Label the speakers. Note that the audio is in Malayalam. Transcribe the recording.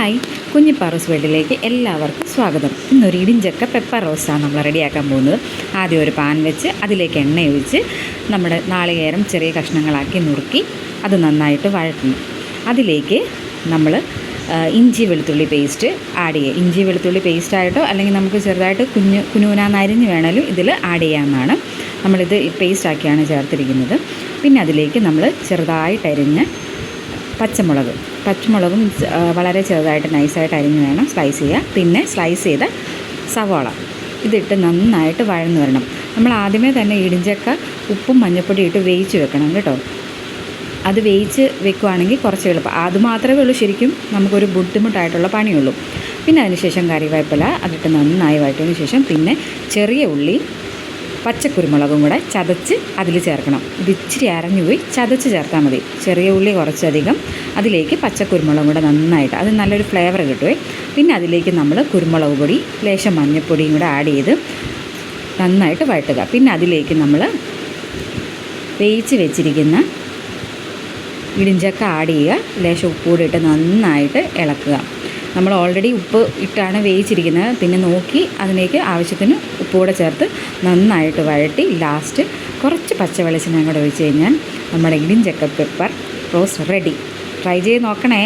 Speaker 1: ഹായ്, കുഞ്ഞിപ്പാറൂസ് വീട്ടിലേക്ക് എല്ലാവർക്കും സ്വാഗതം. ഇന്നൊരു ഇടിഞ്ചക്ക പെപ്പർ റോസ്റ്റാണ് നമ്മൾ റെഡിയാക്കാൻ പോകുന്നത്. ആദ്യം ഒരു പാൻ വെച്ച് അതിലേക്ക് എണ്ണ ഒഴിച്ച് നമ്മുടെ നാളികേരം ചെറിയ കഷ്ണങ്ങളാക്കി നുറുക്കി അത് നന്നായിട്ട് വഴറ്റുന്നു. അതിലേക്ക് നമ്മൾ ഇഞ്ചി വെളുത്തുള്ളി പേസ്റ്റ് ആഡ് ചെയ്യുക. ഇഞ്ചി വെളുത്തുള്ളി പേസ്റ്റായിട്ടോ അല്ലെങ്കിൽ നമുക്ക് ചെറുതായിട്ട് കുനുകുനാന്നരിഞ്ഞ് വേണമെങ്കിലും ഇതിൽ ആഡ് ചെയ്യാവുന്നതാണ്. നമ്മളിത് പേസ്റ്റാക്കിയാണ് ചേർത്തിരിക്കുന്നത്. പിന്നെ അതിലേക്ക് നമ്മൾ ചെറുതായിട്ടരിഞ്ഞ് പച്ചമുളകും വളരെ ചെറുതായിട്ട് നൈസായിട്ട് അരിഞ്ഞ് വേണം സ്ലൈസ് ചെയ്യുക. പിന്നെ സ്ലൈസ് ചെയ്ത സവാള ഇതിട്ട് നന്നായിട്ട് വഴന്ന് വരണം. നമ്മൾ ആദ്യമേ തന്നെ ഇടിഞ്ചക്ക ഉപ്പും മഞ്ഞൾപ്പൊടി ഇട്ട് വേവിച്ച് വെക്കണം കേട്ടോ. അത് വേവിച്ച് വെക്കുകയാണെങ്കിൽ കുറച്ച് എളുപ്പം. അതുമാത്രമേ ഉള്ളൂ ശരിക്കും നമുക്കൊരു ബുദ്ധിമുട്ടായിട്ടുള്ള പണിയുള്ളൂ. പിന്നെ അതിനുശേഷം കറിവേപ്പില അതിട്ട് നന്നായി വഴറ്റിയതിന് ശേഷം പിന്നെ ചെറിയ ഉള്ളി പച്ചക്കുരുമുളകും കൂടെ ചതച്ച് അതിൽ ചേർക്കണം. ഇത് ഇച്ചിരി അരഞ്ഞുപോയി ചതച്ച് ചേർത്താൽ മതി. ചെറിയ ഉള്ളി കുറച്ചധികം അതിലേക്ക് പച്ചക്കുരുമുളകും കൂടെ നന്നായിട്ട് അത് നല്ലൊരു ഫ്ലേവർ കിട്ടുമേ. പിന്നെ അതിലേക്ക് നമ്മൾ കുരുമുളക് പൊടി ലേശം മഞ്ഞൾപ്പൊടിയും കൂടെ ആഡ് ചെയ്ത് നന്നായിട്ട് വഴറ്റുക. പിന്നെ അതിലേക്ക് നമ്മൾ വേവിച്ച് വെച്ചിരിക്കുന്ന ഇടിഞ്ചക്ക ആഡ് ചെയ്യുക. ലേശം ഉപ്പുകൂടി ഇട്ട് നന്നായിട്ട് ഇളക്കുക. നമ്മൾ ഓൾറെഡി ഉപ്പ് ഇട്ടാണ് വേവിച്ചിരിക്കുന്നത്. പിന്നെ നോക്കി അതിലേക്ക് ആവശ്യത്തിന് ഉപ്പുകൂടെ ചേർത്ത് നന്നായിട്ട് വഴറ്റി ലാസ്റ്റ് കുറച്ച് പച്ചവെളിച്ചെണ്ണ കൂടെ ഒഴിച്ച് കഴിഞ്ഞാൽ നമ്മുടെ ഇടിഞ്ചക്ക പെപ്പർ റോസ്റ്റ് റെഡി. ട്രൈ ചെയ്ത് നോക്കണേ.